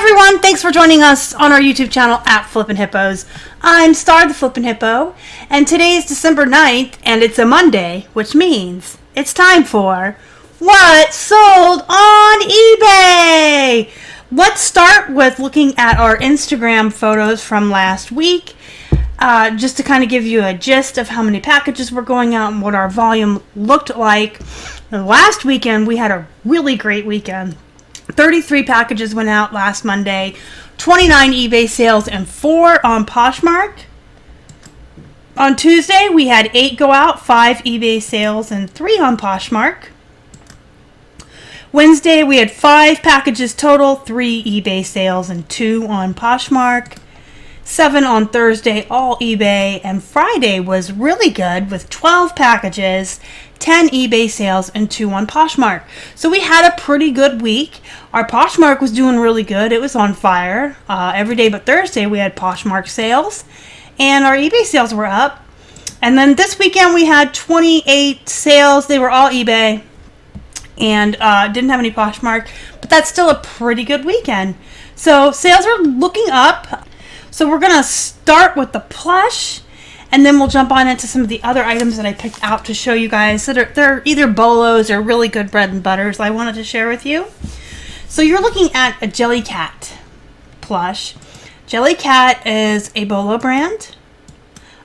everyone, thanks for joining us on our YouTube channel at Flippin' Hippos. I'm Star the Flippin' Hippo, and today is December 9th, and it's a Monday, which means it's time for What Sold on eBay! Let's start with looking at our Instagram photos from last week, just to kind of give you a gist of how many packages were going out and what our volume looked like. Last weekend, we had a really great weekend. 33 packages went out last Monday, 29 eBay sales, and 4 on Poshmark. On Tuesday, we had 8 go out, 5 eBay sales, and 3 on Poshmark. Wednesday, we had 5 packages total, 3 eBay sales, and 2 on Poshmark. 7 on Thursday, all eBay, and Friday was really good with 12 packages, 10 eBay sales, and 2 on Poshmark. So we had a pretty good week. Our Poshmark was doing really good. It was on fire. Every day but Thursday, we had Poshmark sales, and our eBay sales were up. And then this weekend, we had 28 sales. They were all eBay, and didn't have any Poshmark, but that's still a pretty good weekend. So sales are looking up. So we're going to start with the plush, and then we'll jump on into some of the other items that I picked out to show you guys that they're either bolos or really good bread and butters I wanted to share with you. So you're looking at a Jellycat plush. Jellycat is a bolo brand.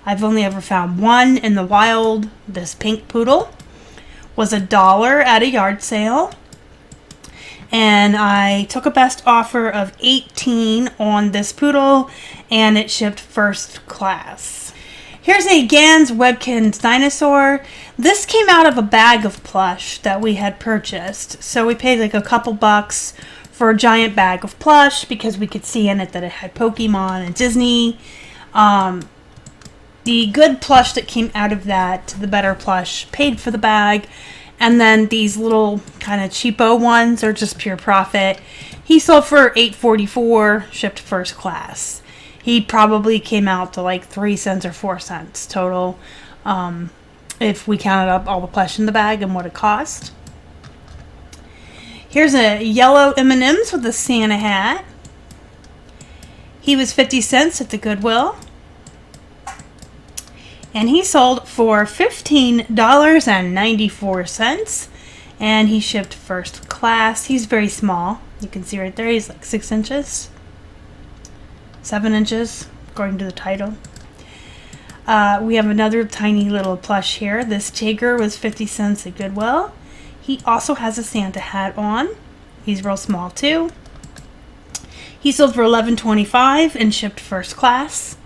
I've only ever found one in the wild. This pink poodle was $1 at a yard sale. And I took a best offer of $18 on this poodle, and it shipped first class. Here's a Gans Webkinz dinosaur. This came out of a bag of plush that we had purchased. So we paid like a couple bucks for a giant bag of plush because we could see in it that it had Pokemon and Disney. The good plush that came out of that, the better plush, paid for the bag. And then these little kind of cheapo ones are just pure profit. He sold for $8.44, shipped first class. He probably came out to like 3 cents or 4 cents total, if we counted up all the plush in the bag and what it cost. Here's a yellow M&M's with a Santa hat. He was 50 cents at the Goodwill. And he sold for $15.94, and he shipped first class. He's very small. You can see right there, he's like 6 inches, 7 inches, according to the title. We have another tiny little plush here. This Tigger was 50 cents at Goodwill. He also has a Santa hat on. He's real small too. He sold for $11.25 and shipped first class.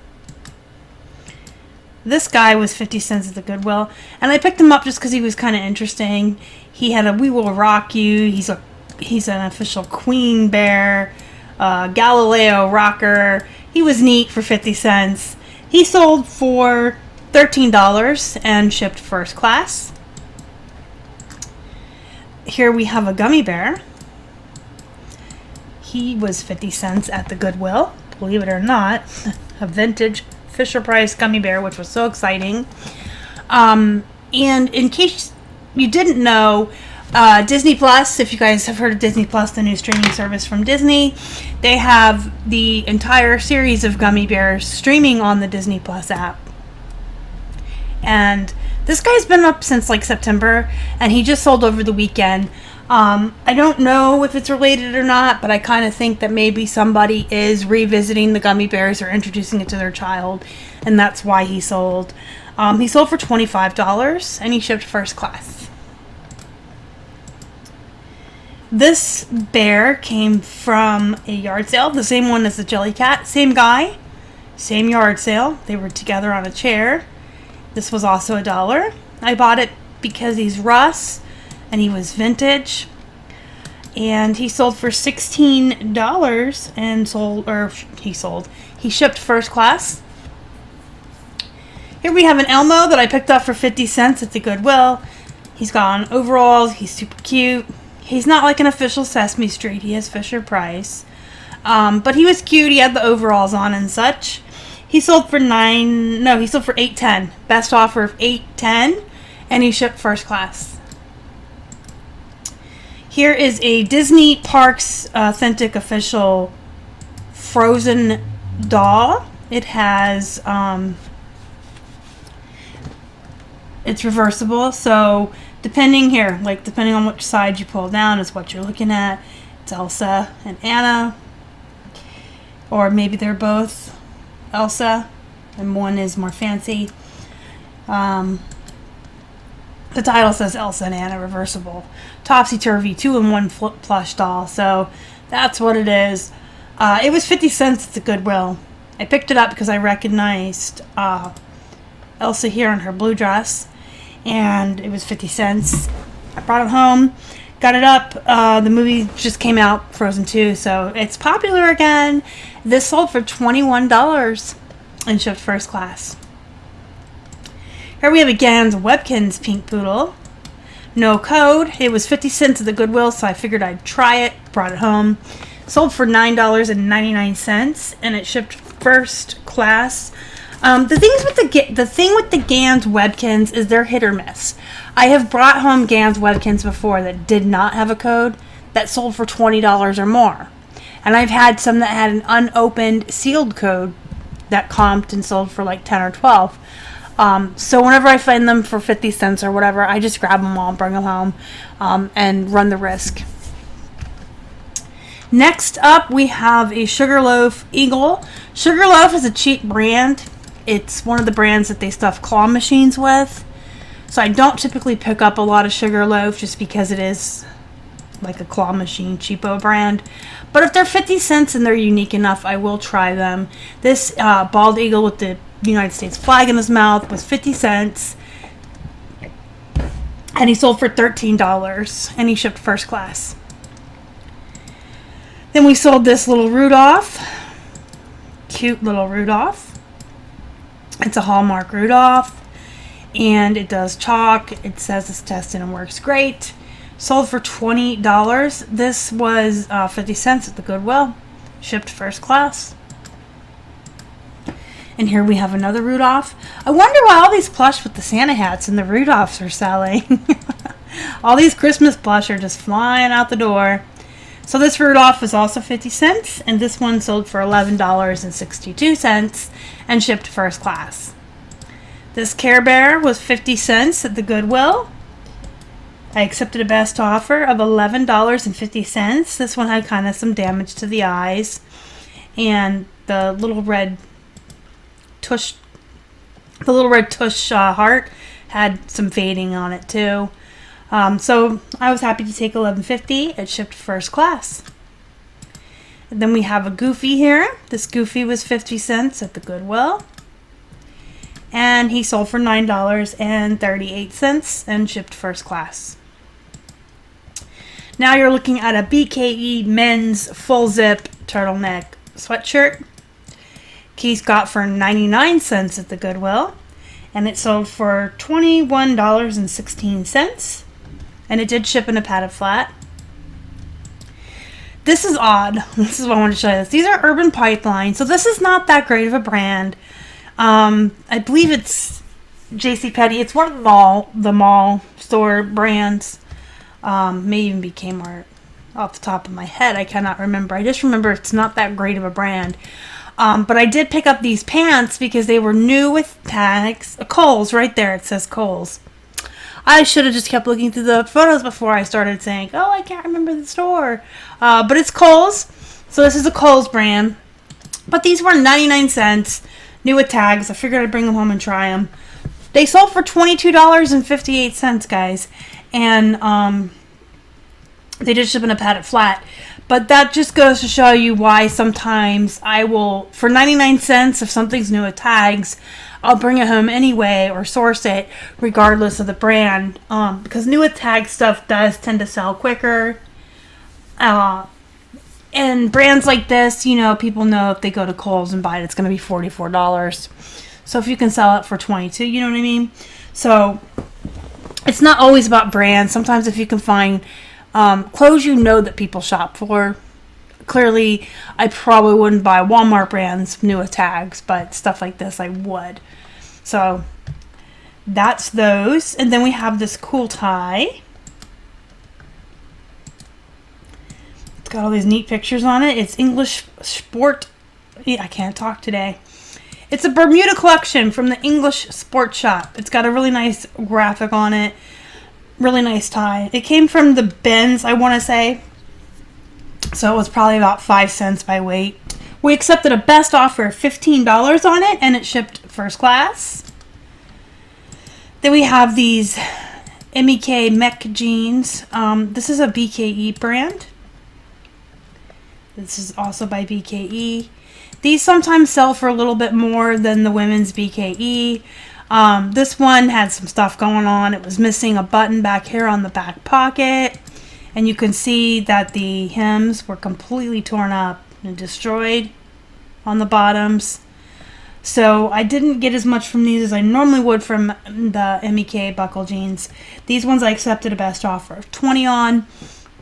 This guy was 50 cents at the Goodwill, and I picked him up just because he was kind of interesting. He had a We Will Rock You. He's an official Queen Bear, Galileo rocker. He was neat for 50 cents. He sold for $13 and shipped first class. Here we have a gummy bear. He was 50 cents at the Goodwill, believe it or not. A vintage Fisher Price gummy bear, which was so exciting. And in case you didn't know, Disney Plus, if you guys have heard of Disney Plus, the new streaming service from Disney, they have the entire series of gummy bears streaming on the Disney Plus app. And this guy's been up since like September, and he just sold over the weekend. I don't know if it's related or not, but I kind of think that maybe somebody is revisiting the gummy bears or introducing it to their child, and that's why he sold. He sold for $25, and he shipped first class. This bear came from a yard sale, the same one as the Jellycat, same guy, same yard sale. They were together on a chair. This was also $1. I bought it because he's Russ, and he was vintage, and he sold for $16 and he shipped first class. Here we have an Elmo that I picked up for 50 cents at the Goodwill. He's got on overalls. He's super cute. He's not like an official Sesame Street. He has Fisher Price, but he was cute. He had the overalls on and such. He sold for $8.10. Best offer of $8.10, and he shipped first class. Here is a Disney Parks Authentic Official frozen doll. It has, it's reversible, so depending on which side you pull down is what you're looking at. It's Elsa and Anna, or maybe they're both Elsa and one is more fancy. The title says Elsa and Anna reversible topsy-turvy 2-in-1 flip plush doll, so that's what it is. It was 50 cents at the Goodwill. I picked it up because I recognized Elsa here in her blue dress, and it was 50 cents. I brought it home, got it up. The movie just came out, Frozen 2, so it's popular again. This sold for $21 and shipped first class. Here we have a Gans Webkins Pink Poodle. No code. It was 50 cents at the Goodwill, so I figured I'd try it. Brought it home. Sold for $9.99, and it shipped first class. The thing with the Gans Webkins is they're hit or miss. I have brought home Gans Webkins before that did not have a code that sold for $20 or more. And I've had some that had an unopened sealed code that comped and sold for like 10 or 12. So whenever I find them for 50 cents or whatever, I just grab them all, bring them home, and run the risk. Next up, we have a Sugarloaf Eagle. Sugarloaf is a cheap brand. It's one of the brands that they stuff claw machines with. So I don't typically pick up a lot of Sugarloaf just because it is like a claw machine cheapo brand. But if they're 50 cents and they're unique enough, I will try them. This bald eagle with the United States flag in his mouth was 50 cents. And he sold for $13. And he shipped first class. Then we sold this little Rudolph. Cute little Rudolph. It's a Hallmark Rudolph. And it does chalk. It says it's tested and works great. Sold for $20. This was 50 cents at the Goodwill. Shipped first class. And here we have another Rudolph. I wonder why all these plush with the Santa hats and the Rudolphs are selling. All these Christmas plush are just flying out the door. So this Rudolph was also 50 cents, and this one sold for $11.62 and shipped first class. This Care Bear was 50 cents at the Goodwill. I accepted a best offer of $11.50. This one had kind of some damage to the eyes, and the little red tush heart had some fading on it too. So I was happy to take $11.50. It shipped first class. And then we have a Goofy here. This Goofy was 50 cents at the Goodwill. And he sold for $9.38 and shipped first class. Now you're looking at a BKE men's full zip turtleneck sweatshirt. Keith got for 99 cents at the Goodwill. And it sold for $21.16. And it did ship in a padded flat. This is odd. This is what I wanted to show you. These are Urban Pipeline. So this is not that great of a brand. I believe it's JCPenney. It's one of the mall store brands. May even be Kmart. Off the top of my head, I cannot remember. I just remember it's not that great of a brand. But I did pick up these pants because they were new with tags. Kohl's, right there. It says Kohl's. I should have just kept looking through the photos before I started saying, oh, I can't remember the store. But it's Kohl's. So this is a Kohl's brand. But these were 99 cents. New with tags. I figured I'd bring them home and try them. They sold for $22.58, guys. And they did ship in a padded flat. But that just goes to show you why sometimes I will, for 99 cents, if something's new with tags, I'll bring it home anyway or source it regardless of the brand. Because new with tag stuff does tend to sell quicker. And brands like this, you know, people know if they go to Kohl's and buy it, it's going to be $44. So if you can sell it for $22, you know what I mean? So it's not always about brands. Sometimes if you can find clothes you know that people shop for. Clearly, I probably wouldn't buy Walmart brands new with tags, but stuff like this I would. So that's those. And then we have this cool tie. got all these neat pictures on it. It's English sport. I can't talk today. It's a Bermuda collection from the English Sport Shop. It's got a really nice graphic on it. Really nice tie. It came from the bins, I want to say. So it was probably about 5 cents by weight. We accepted a best offer of $15 on it, and it shipped first class. Then we have these MEK Mech jeans. This is a BKE brand. This is also by BKE. These sometimes sell for a little bit more than the women's BKE. This one had some stuff going on. It was missing a button back here on the back pocket. And you can see that the hems were completely torn up and destroyed on the bottoms. So I didn't get as much from these as I normally would from the MEK buckle jeans. These ones I accepted a best offer of $20 on.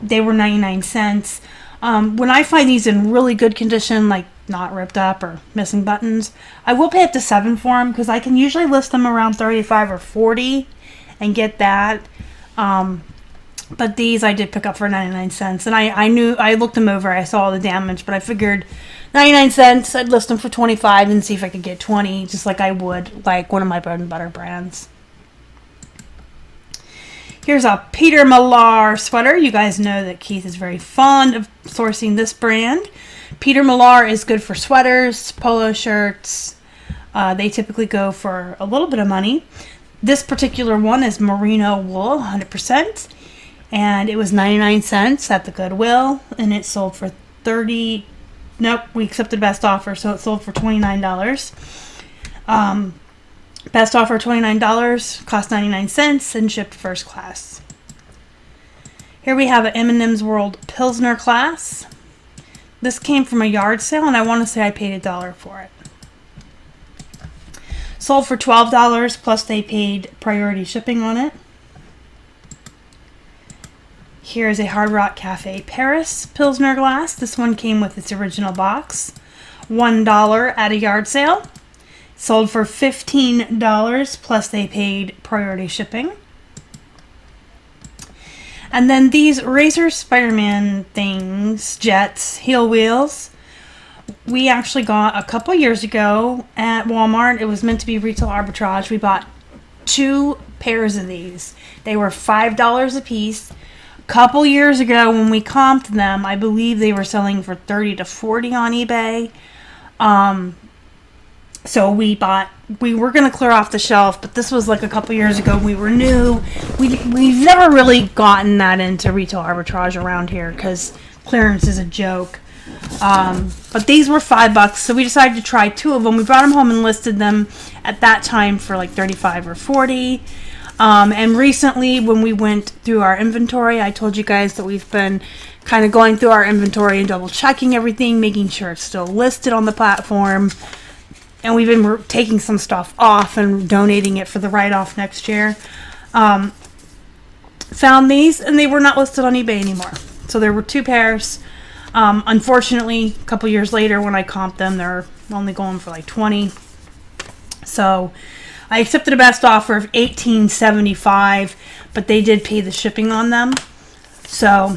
They were 99 cents. When I find these in really good condition, like not ripped up or missing buttons, I will pay up to $7 for them because I can usually list them around $35 or $40 and get that. But these I did pick up for 99 cents, and I looked them over. I saw all the damage, but I figured 99 cents. I'd list them for 25 and see if I could get 20, just like I would like one of my bread and butter brands. Here's a Peter Millar sweater. You guys know that Keith is very fond of sourcing this brand. Peter Millar is good for sweaters, polo shirts. They typically go for a little bit of money. This particular one is merino wool, 100%. And it was 99 cents at the Goodwill. And it sold for $30. Nope, we accepted best offer, so it sold for $29. Best offer $29, cost 99 cents, and shipped first class. Here we have an M&M's World Pilsner class. This came from a yard sale, and I want to say I paid $1 for it. Sold for $12, plus they paid priority shipping on it. Here's a Hard Rock Cafe Paris Pilsner glass. This one came with its original box. $1 at a yard sale. Sold for $15, plus they paid priority shipping. And then these Razor Spider-Man things, jets, heel wheels, we actually got a couple years ago at Walmart. It was meant to be retail arbitrage. We bought 2 pairs of these. They were $5 a piece. A couple years ago when we comped them, I believe they were selling for $30 to $40 on eBay. So we were going to clear off the shelf, but this was like a couple years ago. We were new. We've never really gotten that into retail arbitrage around here because clearance is a joke. But these were $5, so we decided to try 2 of them. We brought them home and listed them at that time for like $35 or $40. And recently when we went through our inventory, I told you guys that we've been kind of going through our inventory and double checking everything, making sure it's still listed on the platform. And we've been taking some stuff off and donating it for the write-off next year. Found these, and they were not listed on eBay anymore. So there were 2 pairs. Unfortunately, a couple years later when I comped them, they're only going for like $20. So I accepted a best offer of $18.75, but they did pay the shipping on them. So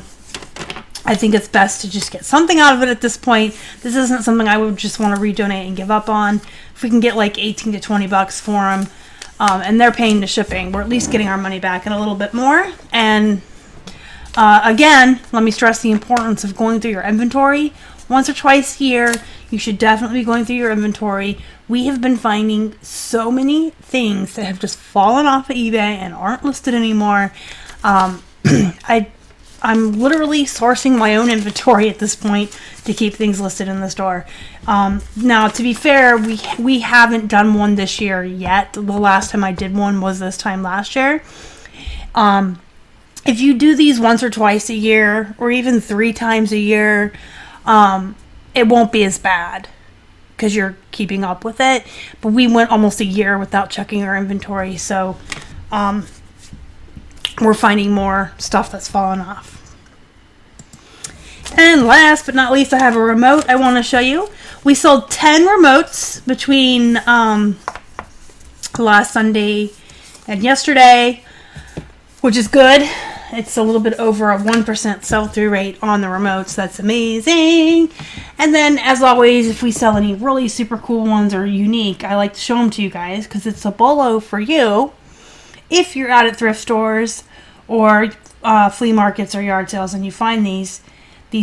I think it's best to just get something out of it at this point. This isn't something I would just want to redonate and give up on. If we can get like $18 to $20 for them, and they're paying the shipping, we're at least getting our money back and a little bit more. And again, let me stress the importance of going through your inventory. Once or twice a year, you should definitely be going through your inventory. We have been finding so many things that have just fallen off of eBay and aren't listed anymore. I'm literally sourcing my own inventory at this point to keep things listed in the store. Now, to be fair, we haven't done one this year yet. The last time I did one was this time last year. If you do these once or twice a year, or even 3 times a year, it won't be as bad because you're keeping up with it. But we went almost a year without checking our inventory, so we're finding more stuff that's fallen off. And last but not least, I have a remote I want to show you. We sold 10 remotes between last Sunday and yesterday, which is good. It's a little bit over a 1% sell-through rate on the remotes. That's amazing. And then, as always, if we sell any really super cool ones or unique, I like to show them to you guys because it's a bolo for you. If you're out at thrift stores or flea markets or yard sales and you find these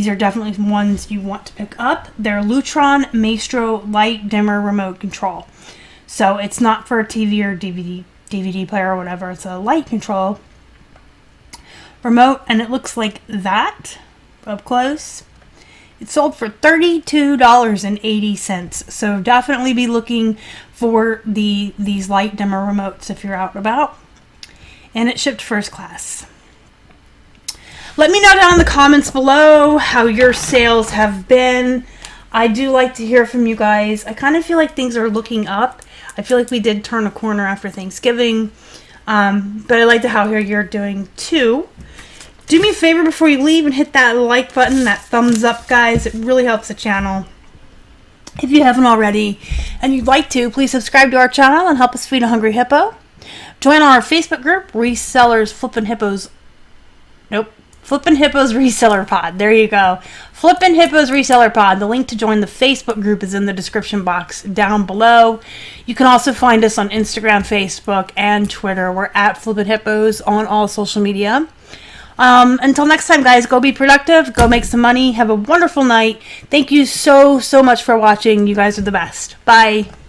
are definitely ones you want to pick up. They're Lutron Maestro Light Dimmer Remote Control. So it's not for a TV or DVD player or whatever. It's a light control remote, and it looks like that up close. It sold for $32.80. So definitely be looking for these light dimmer remotes if you're out and about. And it shipped first class. Let me know down in the comments below how your sales have been. I do like to hear from you guys. I kind of feel like things are looking up. I feel like we did turn a corner after Thanksgiving. But I like to how you're doing too. Do me a favor before you leave and hit that like button, that thumbs up, guys. It really helps the channel. If you haven't already and you'd like to, please subscribe to our channel and help us feed a hungry hippo. Join our Facebook group, Resellers Flippin' Hippos. Nope. Flippin' Hippos Reseller Pod. There you go. Flippin' Hippos Reseller Pod. The link to join the Facebook group is in the description box down below. You can also find us on Instagram, Facebook, and Twitter. We're at Flippin' Hippos on all social media. Until next time, guys, go be productive. Go make some money. Have a wonderful night. Thank you so much for watching. You guys are the best. Bye.